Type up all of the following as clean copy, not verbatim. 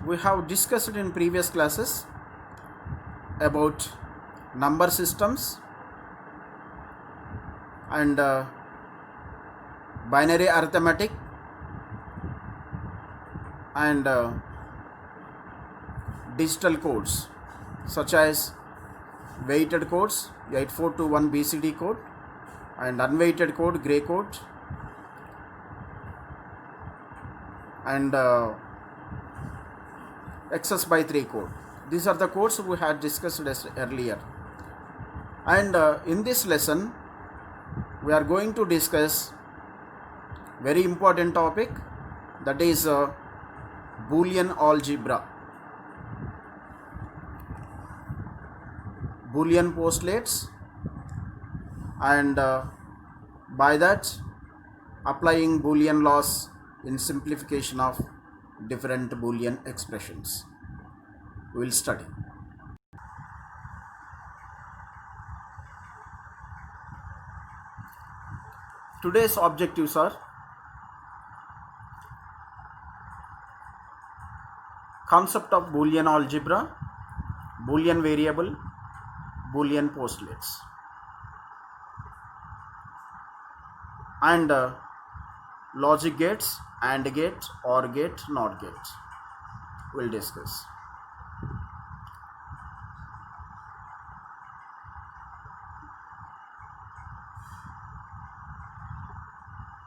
We have discussed in previous classes about number systems and binary arithmetic and digital codes such as weighted codes 8421 BCD code and unweighted code Gray code and excess by 3 code. These are the codes we had discussed earlier, and in this lesson we are going to discuss very important topic, that is Boolean algebra, Boolean postulates, and by that applying Boolean laws in simplification of different Boolean expressions. We will study. Today's objectives are concept of Boolean algebra, Boolean variable, Boolean postulates, and logic gates, AND gate, OR gate, NOT gate. We'll discuss.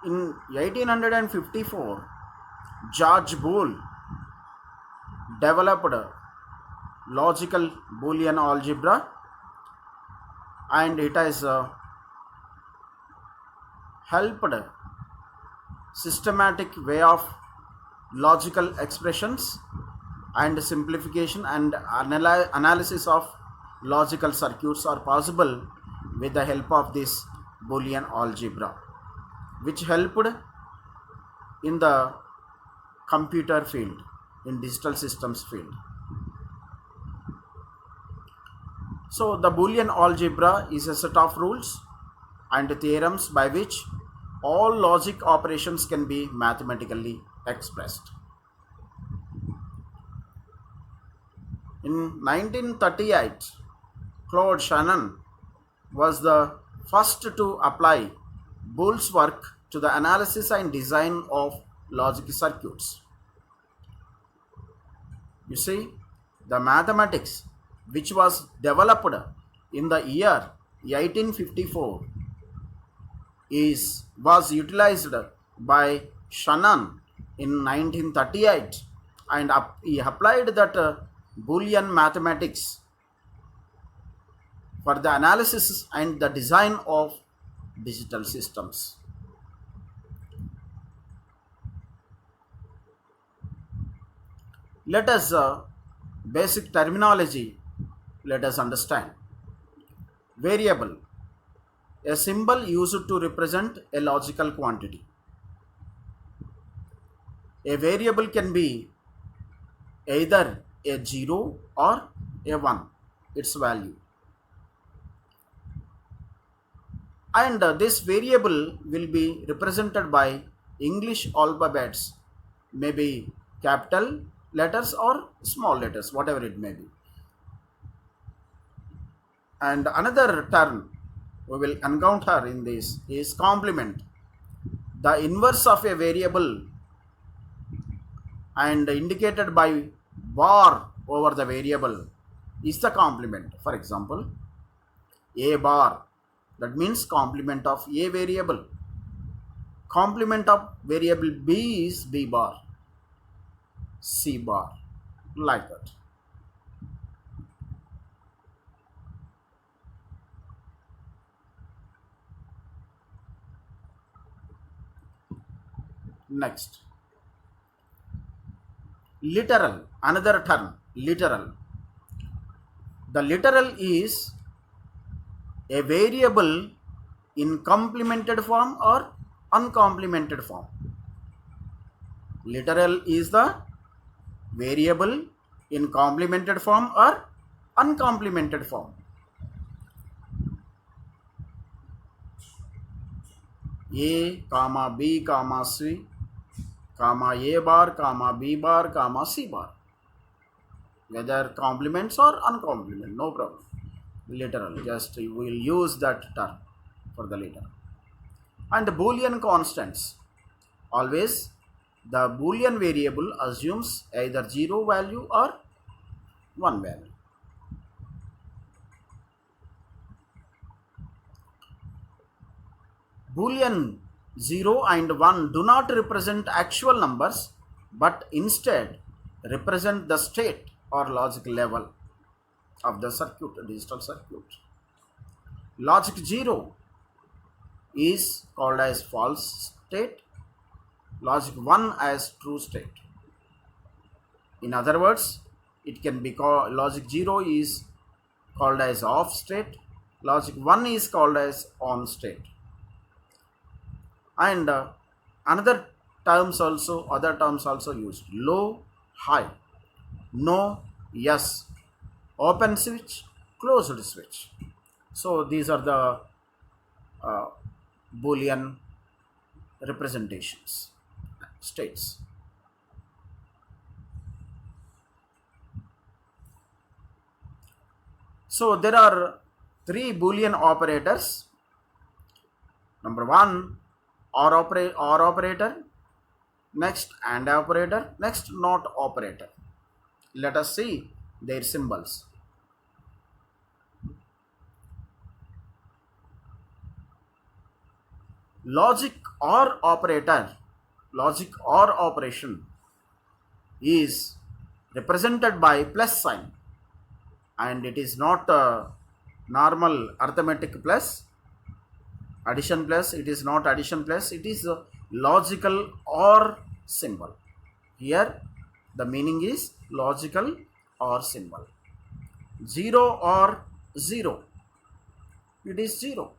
In 1854, George Boole developed logical Boolean algebra, and it has helped systematic way of logical expressions and simplification and analysis of logical circuits are possible with the help of this Boolean algebra, which helped in the computer field, in digital systems field. So the Boolean algebra is a set of rules and theorems by which all logic operations can be mathematically expressed. In 1938, Claude Shannon was the first to apply Boole's work to the analysis and design of logic circuits. You see, the mathematics which was developed in the year 1854 was utilized by Shannon in 1938, and he applied that Boolean mathematics for the analysis and the design of digital systems. Let us basic terminology let us understand. Variable, a symbol used to represent a logical quantity. A variable can be either a 0 or a 1, its value. And this variable will be represented by English alphabets, maybe capital letters or small letters, whatever it may be. And another term we will encounter in this is complement. The inverse of a variable and indicated by bar over the variable is the complement. For example, a bar, that means complement of a variable. Complement of variable b is b bar, c bar, like that. Next, literal, another term, literal. The literal is a variable in complemented form or uncomplemented form. Literal is the variable in complemented form or uncomplemented form. A comma B comma C comma A bar comma B bar comma C bar. whether complements or uncomplement, no problem. Literal, just we will use that term for the literal. And Boolean constants. Always the Boolean variable assumes either 0 value or 1 value. Boolean 0 and 1 do not represent actual numbers but instead represent the state or logic level of the circuit, digital circuit. Logic 0 is called as false state, logic 1 as true state. In other words, it can be called logic 0 is called as off state, logic 1 is called as on state. And other terms also used: low, high, no, yes, open switch, closed switch. So these are the uh, Boolean representations, states. So there are three Boolean operators. Number one, or operator, next and operator, next not operator. Let us see their symbols. Logic or operator, logic or operation is represented by plus sign, and it is not a normal arithmetic plus, addition plus, it is not addition plus, it is a logical or symbol. Here the meaning is logical or symbol. 0 or 0, it is 0.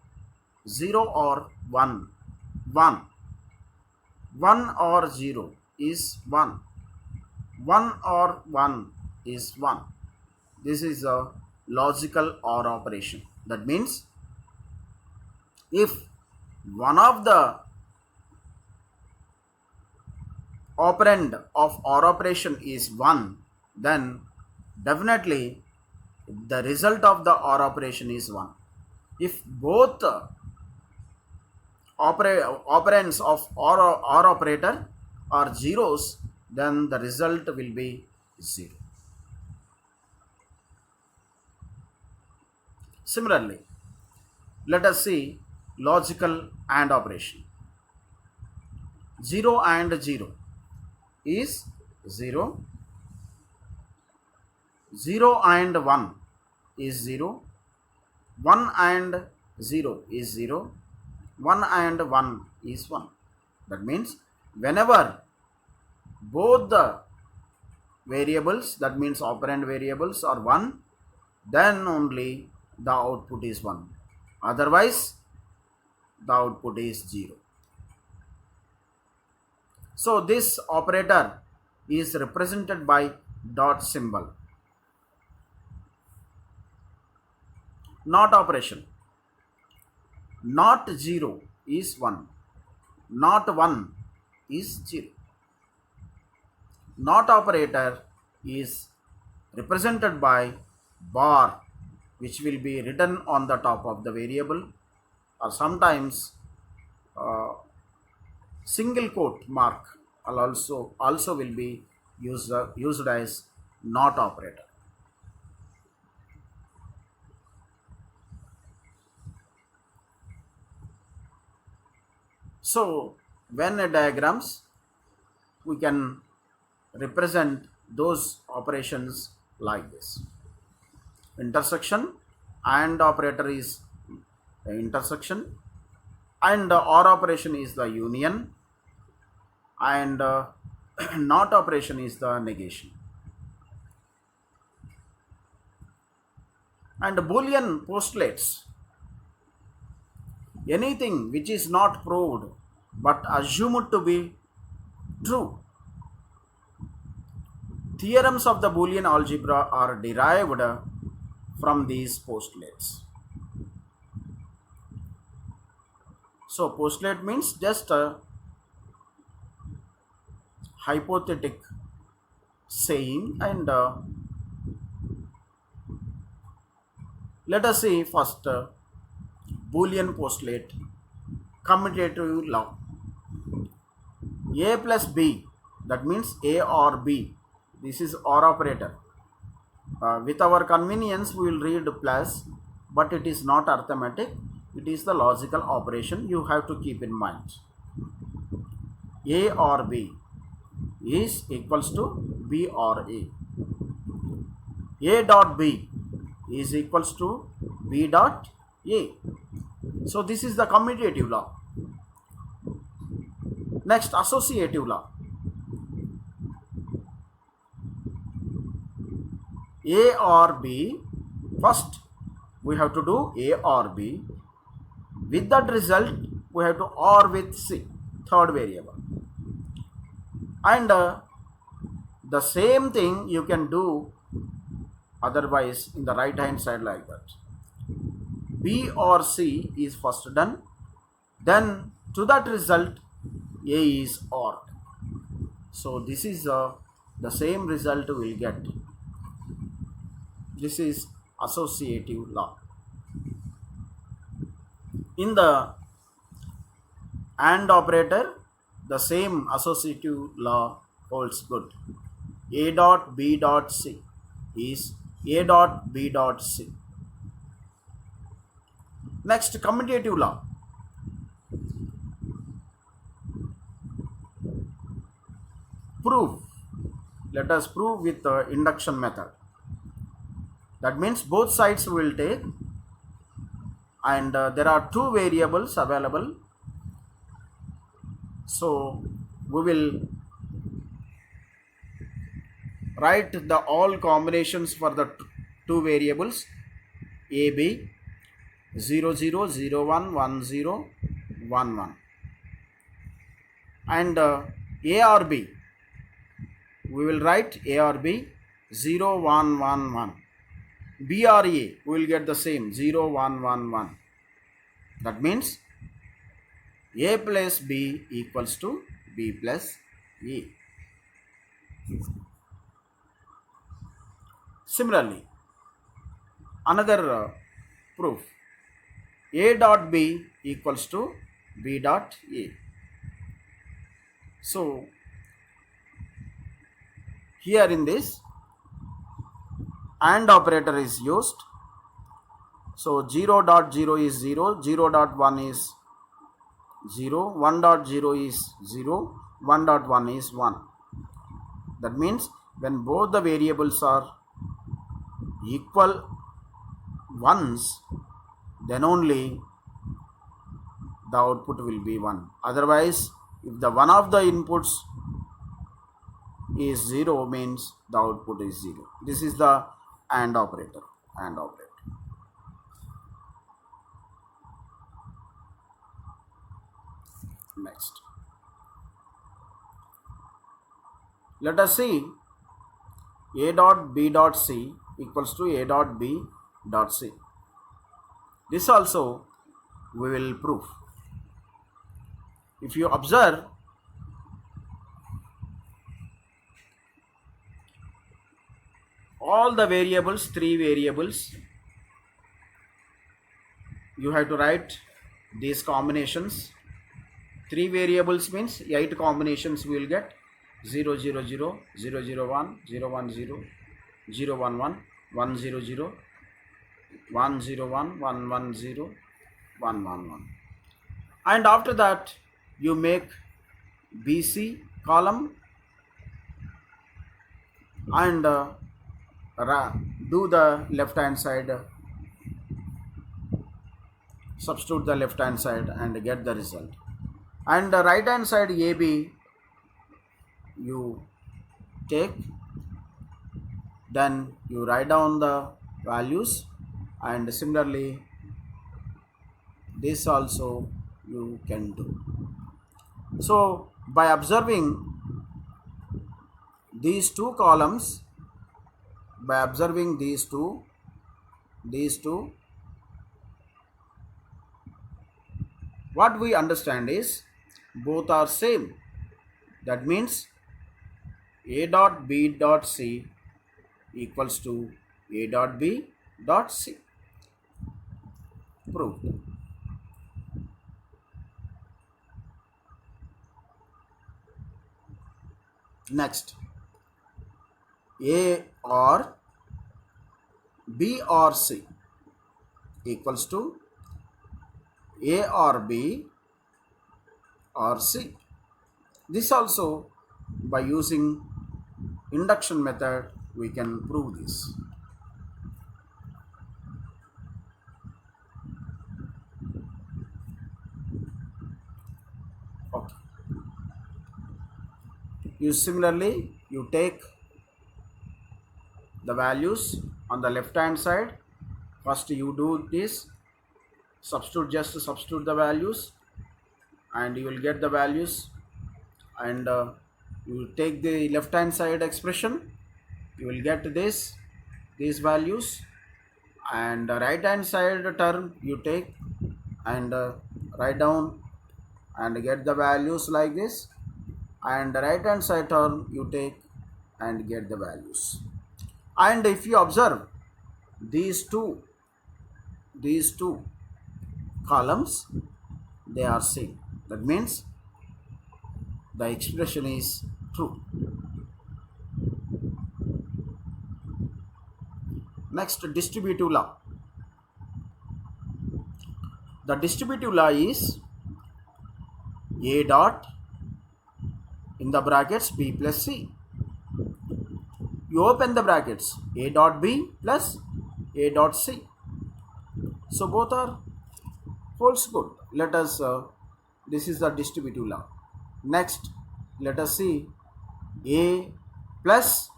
0 or 1, 1. 1 or 0 is 1. 1 or 1 is 1. This is a logical OR operation. That means if one of the operand of OR operation is 1, then definitely the result of the OR operation is 1. If both operands of OR operator are zeros, then the result will be 0. Similarly, let us see logical AND operation. 0 and 0 is 0. 0 and 1 is 0. 1 and 0 is 0. 1 and 1 is 1. That means whenever both the variables, that means operand variables, are 1, then only the output is 1. Otherwise, the output is 0. So this operator is represented by dot symbol. Not operation. Not 0 is 1. Not 1 is 0. Not operator is represented by bar, which will be written on the top of the variable, or sometimes single quote mark also will be used as not operator. So when a diagrams, we can represent those operations like this. Intersection, and operator is the intersection, and OR operation is the union, and not operation is the negation. And Boolean postulates: anything which is not proved but assumed to be true. Theorems of the Boolean algebra are derived from these postulates. So postulate means just a hypothetic saying, and Let us see first Boolean postulate, commutative law. A plus B, that means A or B. This is OR operator. With our convenience, we will read plus, but it is not arithmetic. It is the logical operation you have to keep in mind. A or B is equals to B or A. A dot B is equals to B dot A. So this is the commutative law. Next, associative law. A or B, first we have to do A or B. With that result, we have to OR with C, third variable. And the same thing you can do otherwise in the right hand side like that. B or C is first done, then to that result A is OR. So this is the same result we will get. This is associative law. In the AND operator, the same associative law holds good. A dot B dot C is A dot B dot C. Next, commutative law. Prove. Let us prove with the induction method. That means both sides will take, and there are two variables available. So we will write the all combinations for the two variables AB 0 0 0 1 1 0 1 1, and A or B, we will write A or B 0 1 1 1. B or A, we will get the same 0 1 1 1. That means A plus B equals to B plus A. Similarly, another proof, A dot B equals to B dot A. So here in this AND operator is used. So 0 dot 0 is 0, 0 dot 1 is 0, 1 dot 0 is 0, 1 dot 1 is 1. That means when both the variables are equal ones, then only the output will be 1. Otherwise, if the one of the inputs is 0, means the output is 0. This is the AND operator. AND operator. Next, let us see A dot B dot C equals to A dot B dot C. This also we will prove. If you observe, all the variables, three variables, you have to write these combinations. Three variables means 8 combinations we will get: 0 0 0, 0 0 1, 0 1 0, 0 1 1, 1 0 0, 1 0 1, 1 1 0, 1 1 1. And after that you make BC column and do the left hand side, substitute the left hand side and get the result. And the right hand side AB you take, then you write down the values, and similarly this also you can do. So by observing these two columns, by observing these two, what we understand is both are same. That means A dot B dot C equals to A dot B dot C. proved. Next, A or B or C equals to A or B or C. This also, by using induction method, we can prove this. Okay. You take the values on the left hand side. First you do this, just substitute the values, and you will get the values, and you take the left hand side expression, you will get these values, and the right hand side term you take and write down and get the values like this, and the right hand side term you take and get the values. And if you observe these two columns, they are same. That means the expression is true. Next, distributive law. The distributive law is A dot in the brackets B plus C. You open the brackets, A dot B plus A dot C. So both are holds good. Let us, this is the distributive law. Next, let us see A plus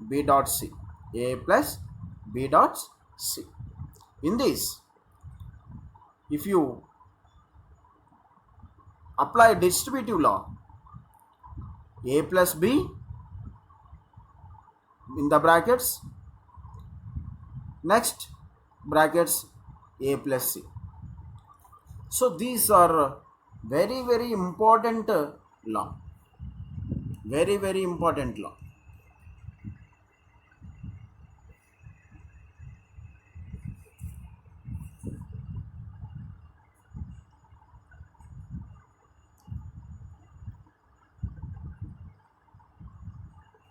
B dot C. A plus B dot C. In this, if you apply distributive law, A plus B in the brackets, next brackets A plus C. So these are very, very important law. Very, very important law.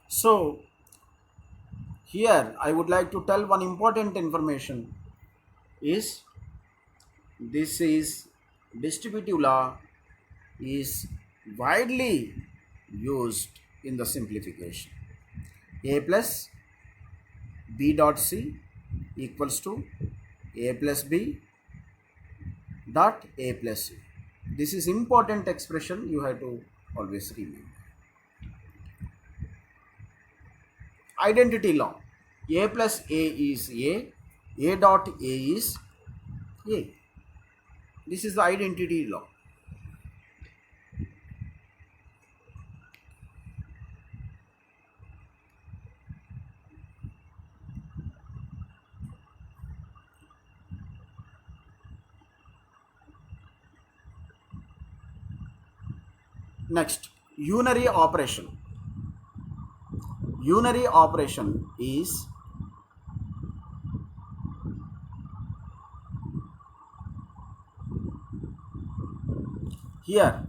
So here I would like to tell one important information is this is distributive law is widely used in the simplification. A plus B dot C equals to A plus B dot A plus C. This is important expression, you have to always remember. Identity law. A plus A is A dot A is A. This is the identity law. Next, unary operation. Unary operation is here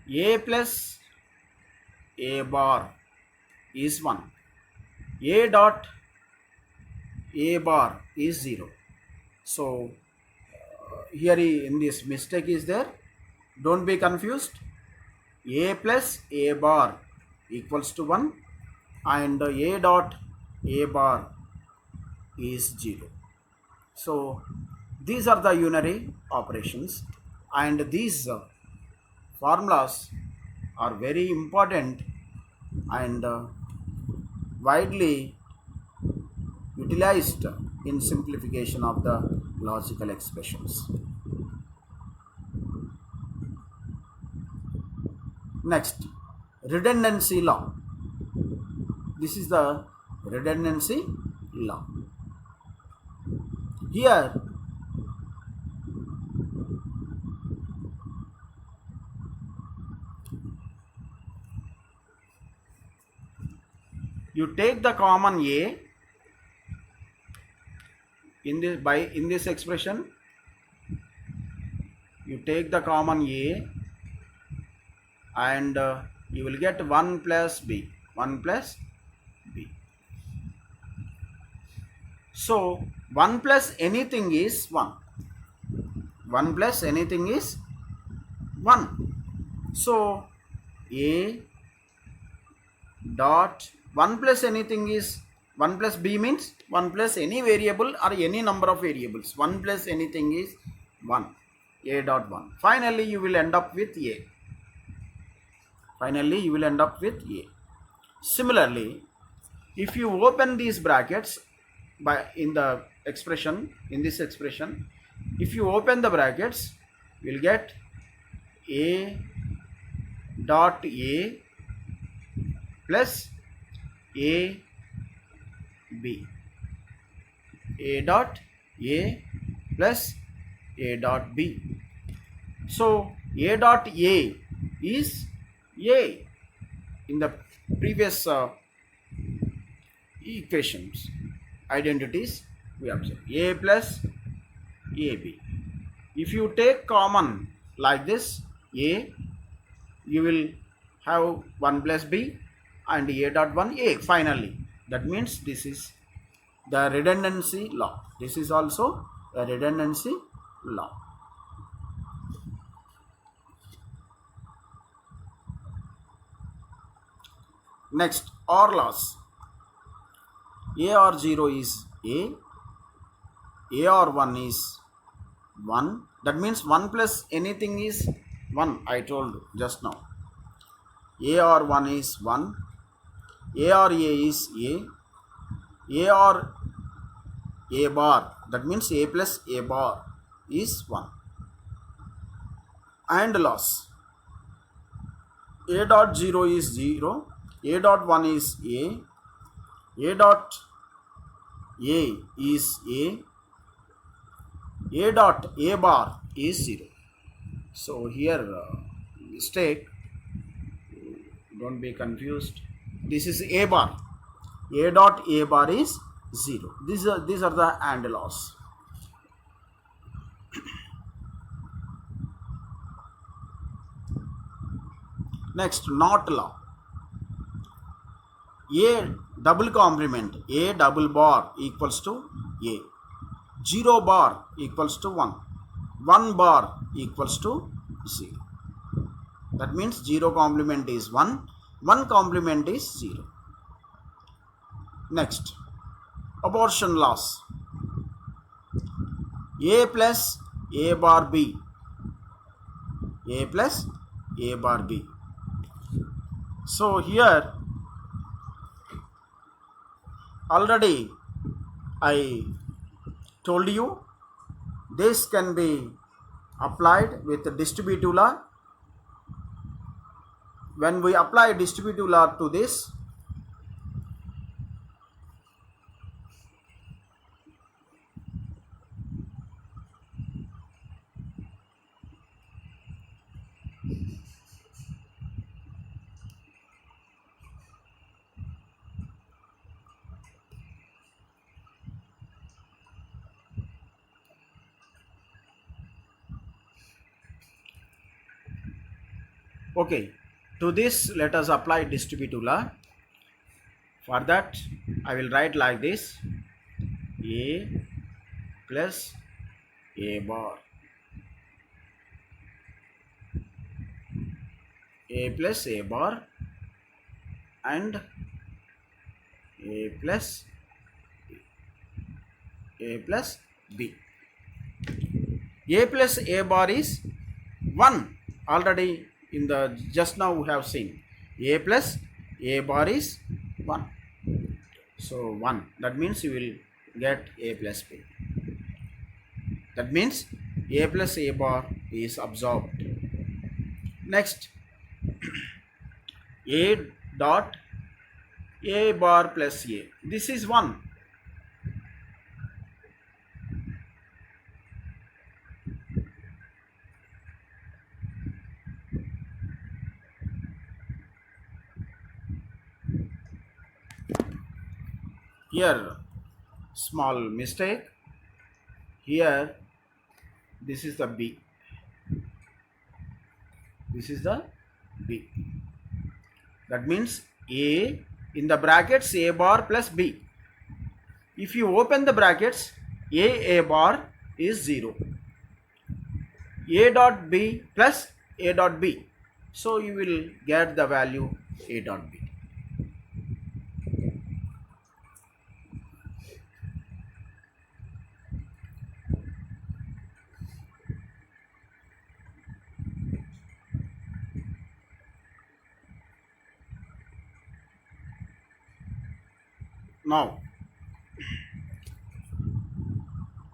A plus A bar is 1. A dot A bar is 0. So here in this mistake is there. Don't be confused. A plus A bar equals to 1 and A dot A bar is 0. So these are the unary operations, and these formulas are very important and widely utilized in simplification of the logical expressions. Next, redundancy law. This is the redundancy law. Here you take the common A in this expression, you take the common a, and you will get 1 plus b, 1 plus b. So 1 plus anything is 1. 1 plus anything is 1. So a dot 1 plus anything is 1 plus b means 1 plus any variable or any number of variables. 1 plus anything is 1. A dot 1. Finally you will end up with a. Finally you will end up with a. Similarly, if you open these brackets in the expression, in this expression, if you open the brackets, you will get a dot a plus a b, a dot a plus a dot b. So a dot a is a in the previous equations, identities we observe a plus ab. If you take common like this a, you will have 1 plus b and a dot 1 a finally. That means this is the redundancy law. This is also a redundancy law. Next, OR laws. A or 0 is a or 1 is 1. That means 1 plus anything is 1. I told just now. A or 1 is 1. A or a is a. A or a bar, that means a plus a bar is 1. And loss. A dot 0 is 0. A dot 1 is a. A dot a is a. A dot a bar is 0. So here mistake, don't be confused. This is a bar. A dot a bar is 0. These are the AND laws. Next, NOT law. A double complement, a double bar equals to a. 0 bar equals to 1. 1 bar equals to 0. That means 0 complement is 1. 1 complement is 0. Next, abortion loss. A plus a bar b. A plus a bar b. So here already I told you this can be applied with the distributive law. When we apply distributive law to this, okay, to this let us apply distributive law. For that I will write like this: a plus a bar, a plus a bar and a plus b. A plus a bar is 1. Already in the just now we have seen a plus a bar is 1. So 1. That means you will get a plus b. That means a plus a bar is absorbed. Next, a dot a bar plus a. This is 1. Here small mistake. Here this is the B, this is the B. That means A in the brackets A bar plus B. If you open the brackets, A bar is 0. A dot B plus A dot B. So you will get the value A dot B. Now,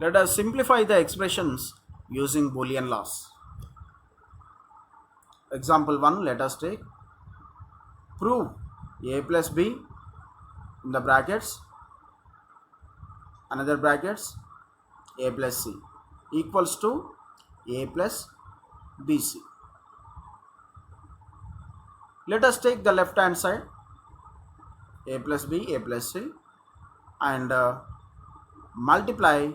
let us simplify the expressions using Boolean laws. Example 1, let us take. Prove A plus B in the brackets, another brackets, A plus C equals to A plus BC. Let us take the left hand side, A plus B, A plus C, and multiply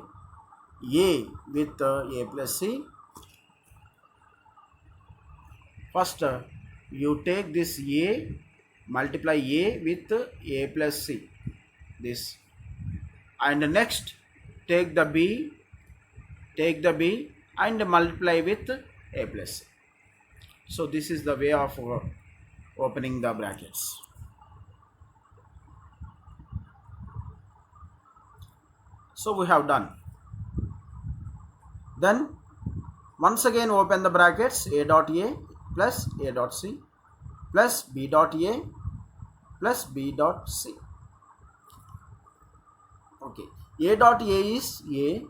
A with A plus C. First, you take this A, multiply A with A plus C, this, and next take the B and multiply with A plus C. So this is the way of opening the brackets. So we have done. Then once again open the brackets, A dot A plus A dot C plus B dot A plus B dot C. Okay, A dot A is A,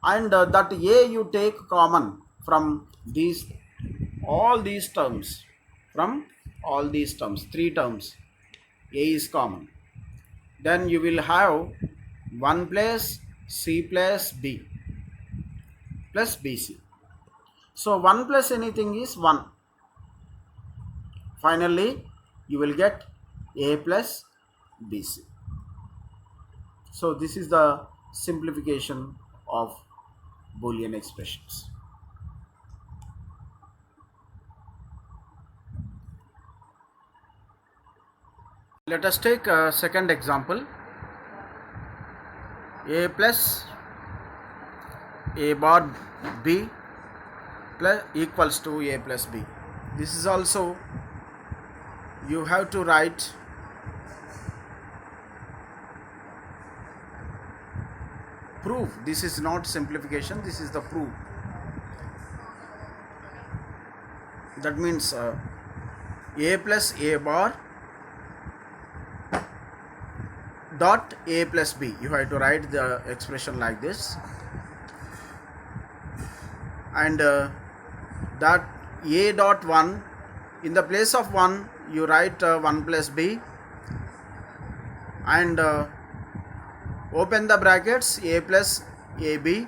and that A you take common from these all these terms, three terms, A is common. Then you will have 1 plus C plus B plus BC. So 1 plus anything is 1. Finally, you will get A plus BC. So this is the simplification of Boolean expressions. Let us take a second example. A plus A bar B plus equals to A plus B. This is also, you have to write proof. This is not simplification, this is the proof. That means A plus A bar dot A plus B. You have to write the expression like this, and that A dot 1, in the place of 1 you write 1 plus B, and open the brackets, A plus AB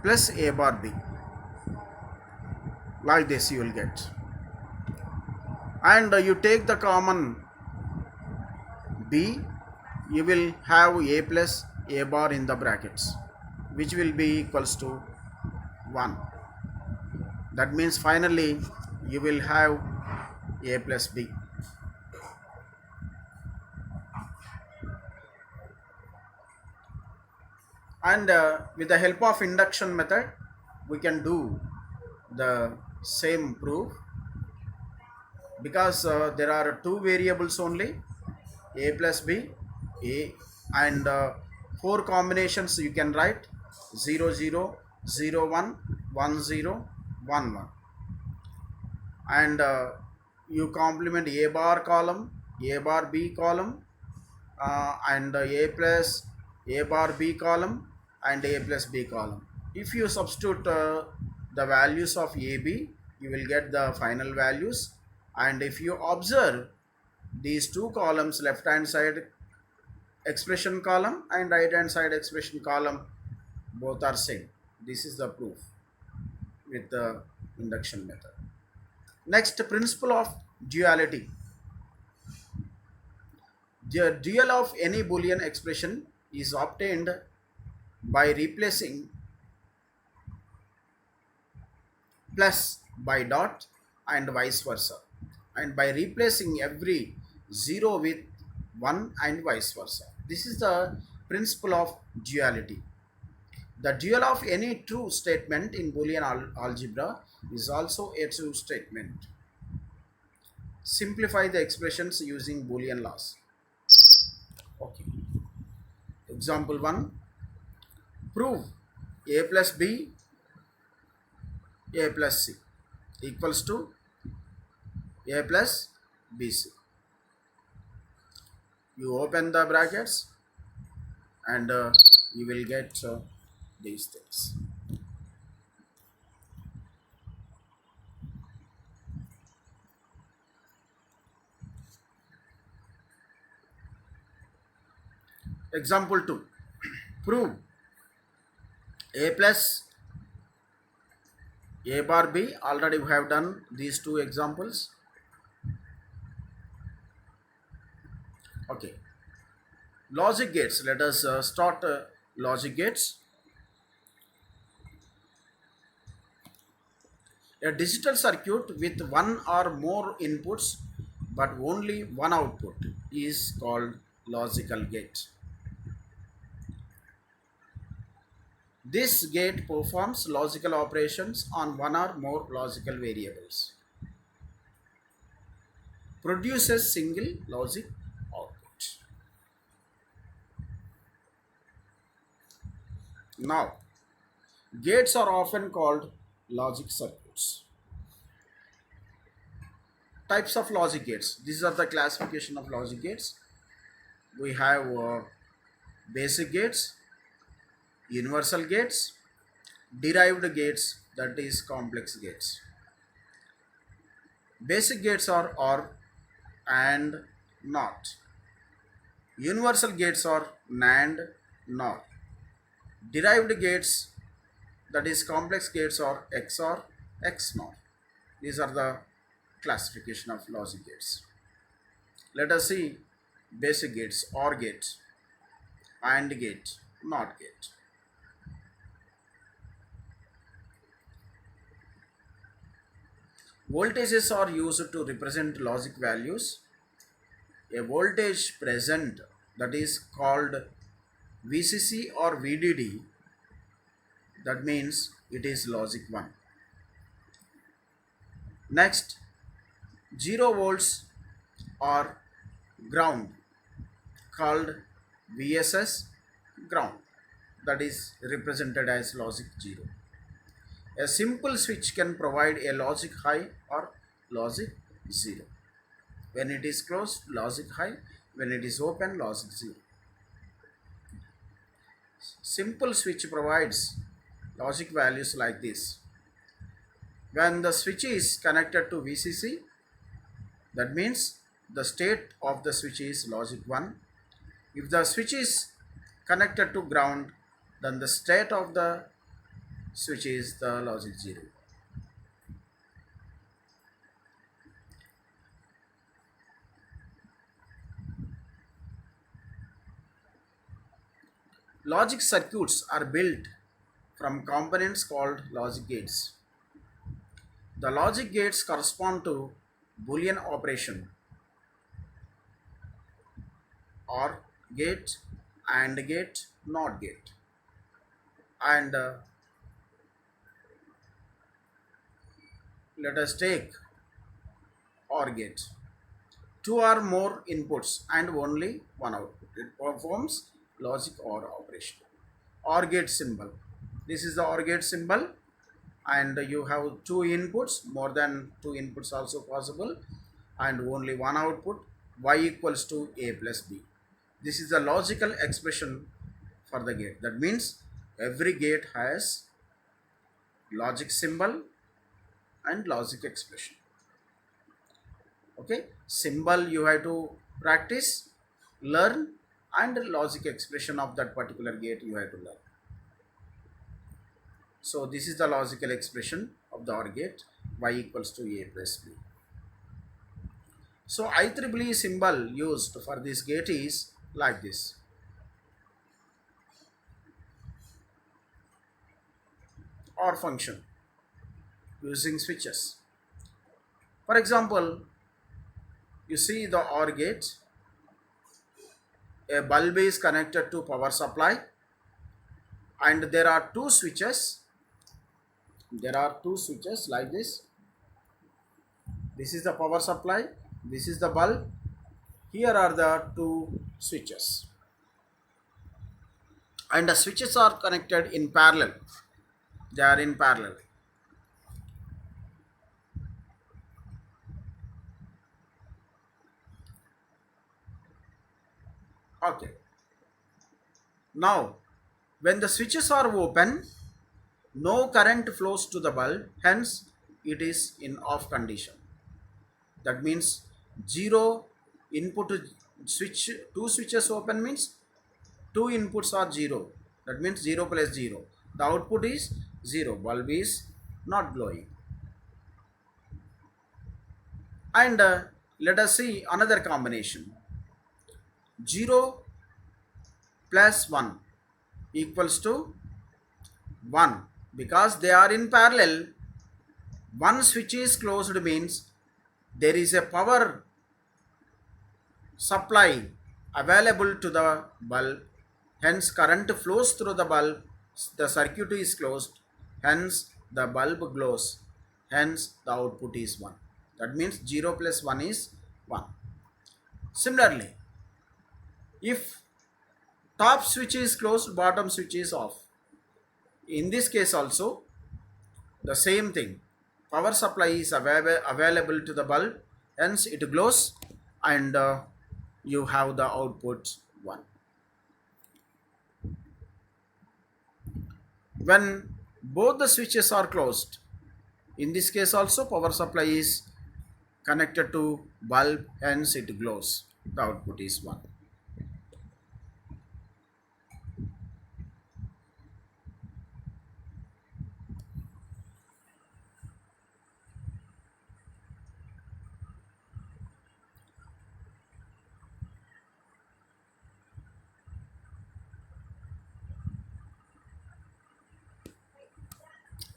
plus A bar B. Like this you will get, and you take the common B, you will have A plus A bar in the brackets, which will be equals to 1. That means finally you will have A plus B. And with the help of induction method, we can do the same proof, because there are two variables only, A plus B, A, and 4 combinations you can write, 0 0 0 1 1 0 1 1, and you complement A bar column, A bar B column, and A plus A bar B column and A plus B column. If you substitute the values of AB, you will get the final values, and if you observe these two columns, left hand side expression column and right hand side expression column, both are same. This is the proof with the induction method. Next, principle of duality. The dual of any Boolean expression is obtained by replacing plus by dot and vice versa, and by replacing every 0 with 1 and vice versa. This is the principle of duality. The dual of any true statement in Boolean algebra is also a true statement. Simplify the expressions using Boolean laws. Okay. Example 1. Prove a plus b, a plus c equals to a plus bc. You open the brackets and you will get these things. Example 2. Prove a plus a bar b. Already we have done these two examples. Okay. Logic gates. Let us start logic gates. A digital circuit with one or more inputs but only one output is called logical gate. This gate performs logical operations on one or more logical variables, produces single logic output. Now, gates are often called logic circuits. Types of logic gates. These are the classification of logic gates. We have basic gates, universal gates, derived gates, that is complex gates. Basic gates are OR and NOT. Universal gates are NAND, NOR. Derived gates, that is complex gates, are XOR, XNOR. These are the classification of logic gates. Let us see basic gates: OR gate, AND gate, NOT gate. Voltages are used to represent logic values. A voltage present, that is called VCC or VDD, that means it is logic 1. Next, 0 volts or ground, called VSS, ground, that is represented as logic 0. A simple switch can provide a logic high or logic 0. When it is closed, logic high; when it is open, logic 0. Simple switch provides logic values like this. When the switch is connected to VCC, that means the state of the switch is logic 1. If the switch is connected to ground, then the state of the switch is the logic 0. Logic circuits are built from components called logic gates. The logic gates correspond to Boolean operation: OR gate, AND gate, NOT gate. And let us take OR gate. Two or more inputs and only one output. It performs logic OR operation. OR gate symbol. This is the OR gate symbol, and you have two inputs, more than two inputs also possible, and only one output, y equals to a plus b. This is the logical expression for the gate. That means every gate has logic symbol and logic expression. Okay, symbol you have to practice, learn, and logic expression of that particular gate you have to learn. So this is the logical expression of the OR gate: y equals to a plus b. So IEEE symbol used for this gate is like this. OR function using switches. For example, you see the OR gate, a bulb is connected to power supply and there are two switches. There are two switches like this. This is the power supply, this is the bulb. Here are the two switches. And the switches are connected in parallel. They are in parallel. Okay. Now, when the switches are open, no current flows to the bulb, hence it is in off condition. That means zero input to switch, two switches open means two inputs are zero. That means 0 plus 0. The output is 0. Bulb is not glowing. And let us see another combination. 0 plus 1 equals to 1. Because they are in parallel, one switch is closed means there is a power supply available to the bulb, hence current flows through the bulb, the circuit is closed, hence the bulb glows, hence the output is 1. That means 0 plus 1 is 1. Similarly, if top switch is closed, bottom switch is off. In this case also the same thing, power supply is available to the bulb, hence it glows and you have the output 1. When both the switches are closed, in this case also power supply is connected to bulb, hence it glows, the output is 1.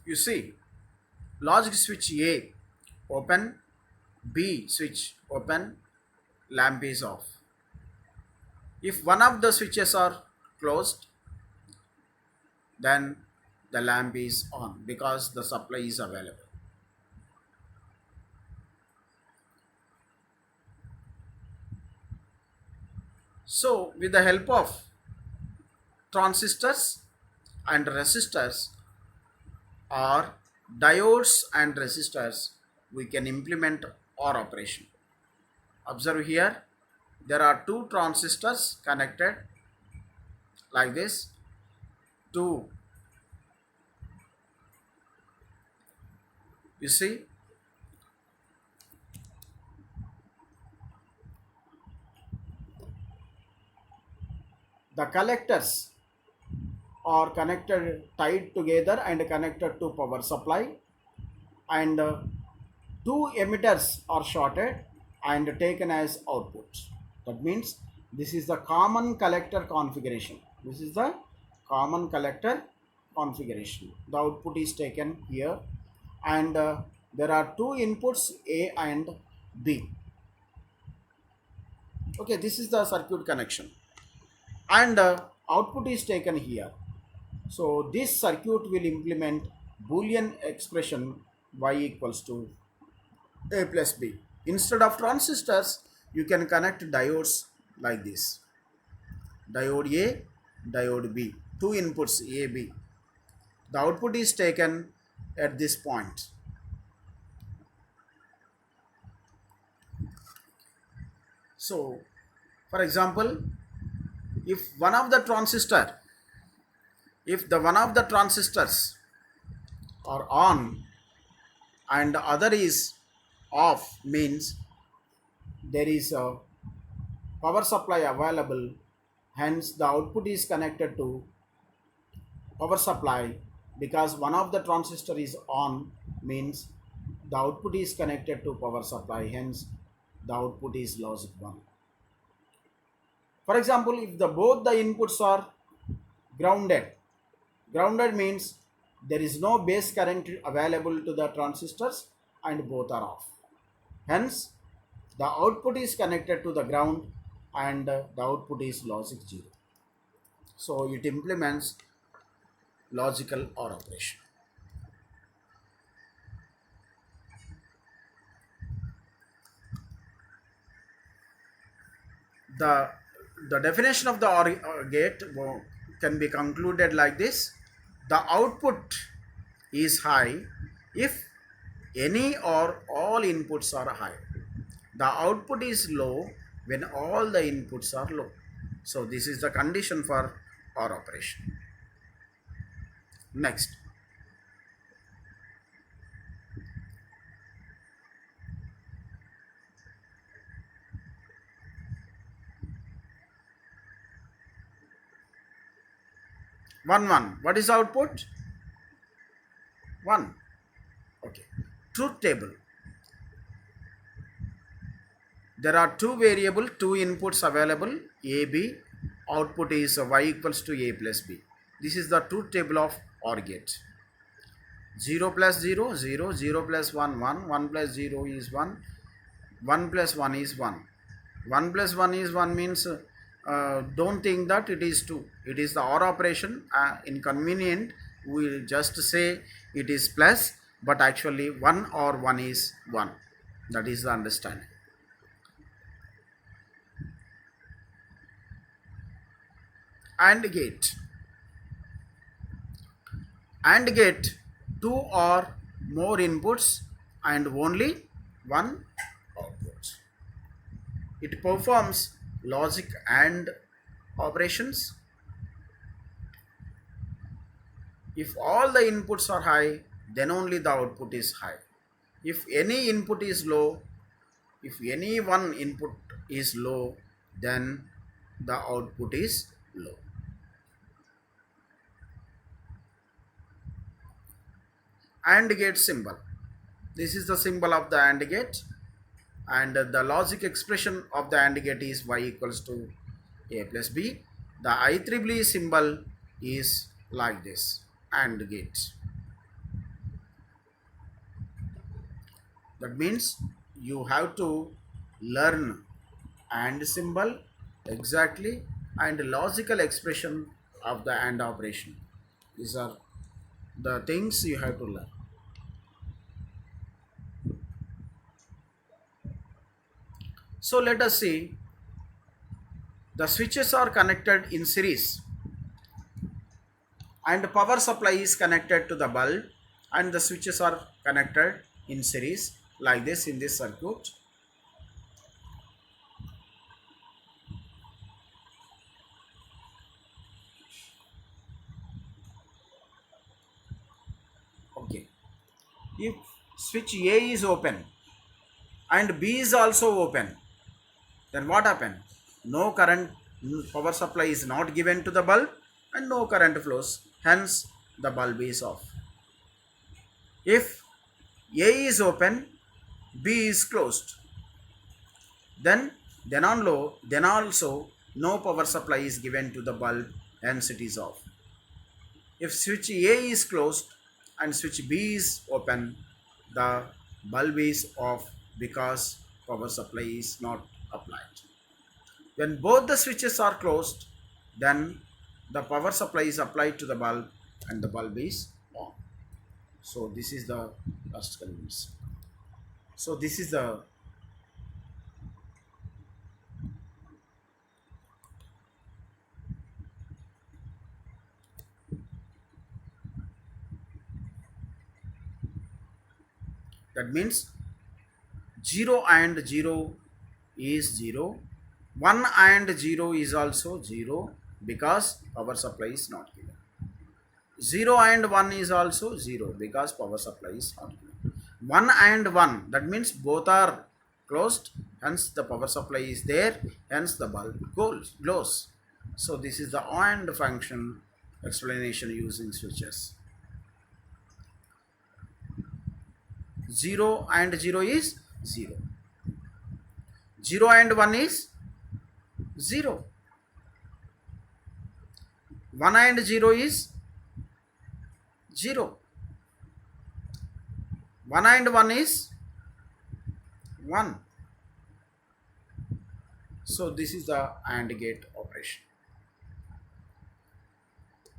You see, logic switch A open, B switch open, lamp is off. If one of the switches are closed, then the lamp is on because the supply is available. So with the help of transistors and resistors or diodes and resistors, we can implement OR operation. Observe here, there are two transistors connected like this, two, you see, the collectors are connected, tied together and connected to power supply, and two emitters are shorted and taken as outputs. That means this is the common collector configuration. This is the common collector configuration. The output is taken here and there are two inputs A and B. Okay, this is the circuit connection and output is taken here. So this circuit will implement Boolean expression y equals to A plus B. Instead of transistors, you can connect diodes like this. Diode A, diode B. Two inputs A, B. The output is taken at this point. So, for example, if one of the transistors are on and the other is off, means there is a power supply available, hence the output is connected to power supply. Because one of the transistor is on means the output is connected to power supply, hence the output is logic 1. For example, if the both the inputs are grounded, grounded means there is no base current available to the transistors and both are off. Hence, the output is connected to the ground and the output is logic 0. So it implements logical OR operation. The, the definition of the OR gate can be concluded like this. The output is high if any or all inputs are high. The output is low when all the inputs are low. So this is the condition for OR operation. Next, one. What is the output? 1. Okay. Truth table. There are two variable, two inputs available, A, B. Output is y equals to A plus B. This is the truth table of OR gate. 0 plus 0, 0, 0 plus 1, 1, 1 plus 0 is 1, 1 plus 1 is 1. 1 plus 1 is 1 means don't think that it is 2. It is the OR operation. Inconvenient, we will just say it is plus, but actually 1 or 1 is 1. That is the understanding. AND gate. AND gate, 2 or more inputs and only one output. It performs logic AND operations. If all the inputs are high, then only the output is high. If any input is low, if any one input is low, then the output is low. AND gate symbol. This is the symbol of the AND gate, and the logic expression of the AND gate is y equals to A plus B. The IEEE symbol is like this, AND gate. That means you have to learn AND symbol exactly and logical expression of the AND operation. These are the things you have to learn. So let us see, the switches are connected in series and power supply is connected to the bulb and the switches are connected in series like this in this circuit. Okay. If switch A is open and B is also open, then what happens? No current, power supply is not given to the bulb and no current flows, hence the bulb is off. If A is open, B is closed, then also no power supply is given to the bulb, hence it is off. If switch A is closed and switch B is open, the bulb is off because power supply is not applied. When both the switches are closed, then the power supply is applied to the bulb and the bulb is on. So this is the last convenience. So this is the that means 0 and 0 is 0, 1 and 0 is also 0 because power supply is not given. 0 and 1 is also 0 because power supply is not given. 1 and 1, that means both are closed, hence the power supply is there, hence the bulb glows. So this is the AND function explanation using switches. 0 and 0 is 0. 0 and 1 is 0. 1 and 0 is 0. 1 and 1 is 1. So this is the AND gate operation.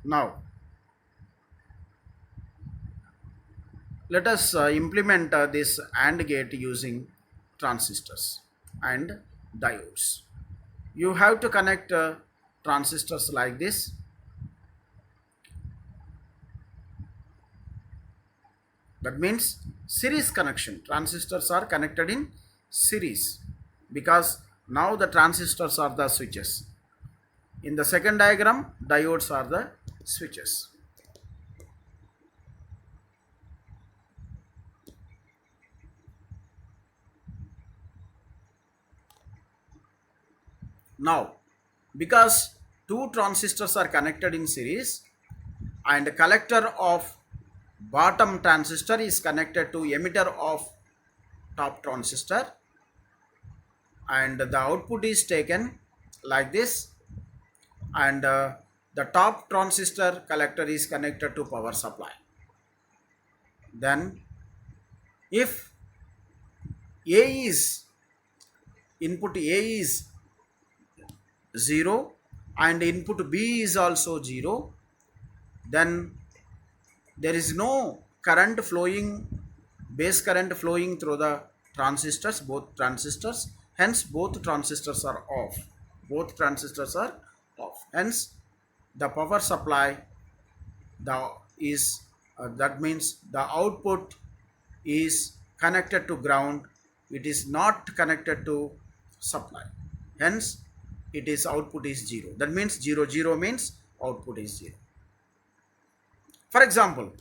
Now let us implement this AND gate using transistors and diodes. You have to connect transistors like this. That means series connection. Transistors are connected in series because now the transistors are the switches. In the second diagram, diodes are the switches. Now, because two transistors are connected in series and collector of bottom transistor is connected to emitter of top transistor, and the output is taken like this, and the top transistor collector is connected to power supply. Then if A is input A is 0 and input B is also 0, then there is no current flowing, base current flowing through the transistors, both transistors, hence both transistors are off. Both transistors are off. Hence the power supply that means the output is connected to ground, it is not connected to supply, hence it is output is 0. That means 0 0 means output is 0. For example,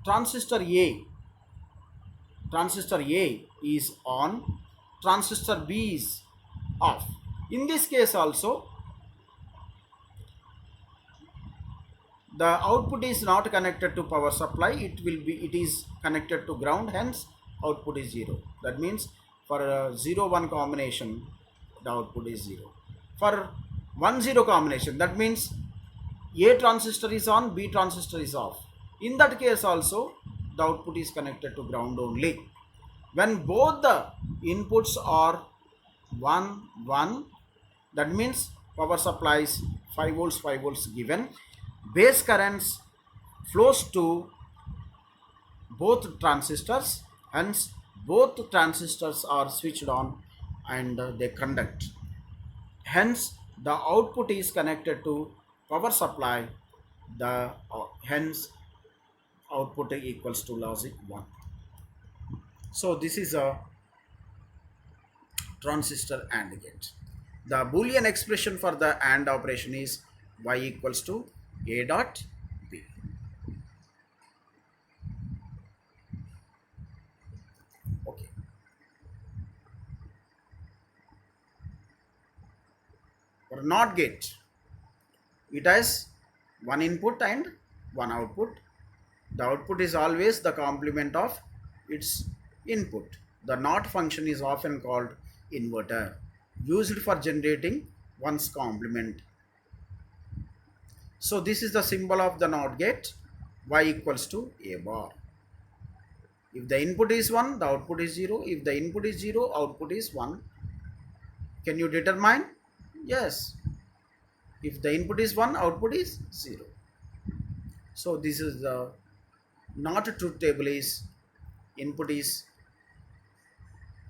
transistor A is on, transistor B is off. In this case also the output is not connected to power supply, it is connected to ground, hence output is 0. That means for a 0 1 combination the output is 0. For 1 0 combination, that means A transistor is on, B transistor is off. In that case also the output is connected to ground only. When both the inputs are 1 1, that means power supplies 5 volts given, base currents flows to both transistors, hence both transistors are switched on and they conduct, hence the output is connected to power supply, the hence output equals to logic 1. So this is a transistor AND gate. The Boolean expression for the AND operation is y equals to A dot B. Okay. For NOT gate, it has one input and one output. The output is always the complement of its input. The NOT function is often called inverter, used for generating one's complement. So this is the symbol of the NOT gate, y equals to A bar. If the input is 1, the output is 0. If the input is 0, output is 1. Can you determine? Yes. If the input is 1, output is 0. So this is the not truth table is input is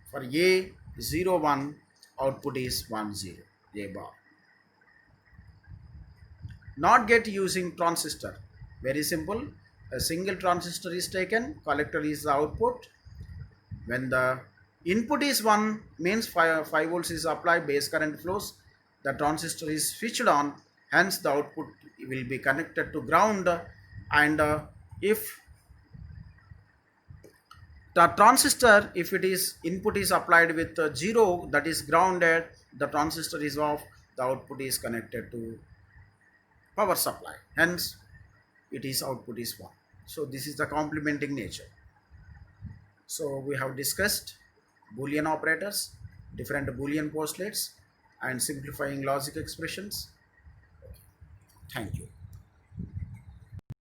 for A 0 1, output is 1 0, A bar. NOT gate using transistor. Very simple. A single transistor is taken, collector is the output. When the input is 1, means 5 volts is applied, base current flows, the transistor is switched on, hence the output will be connected to ground, and if the transistor, if it is input is applied with 0, that is grounded, the transistor is off, the output is connected to power supply. Hence, it is output is 1. So this is the complementing nature. So we have discussed Boolean operators, different Boolean postulates, and simplifying logic expressions. Thank you.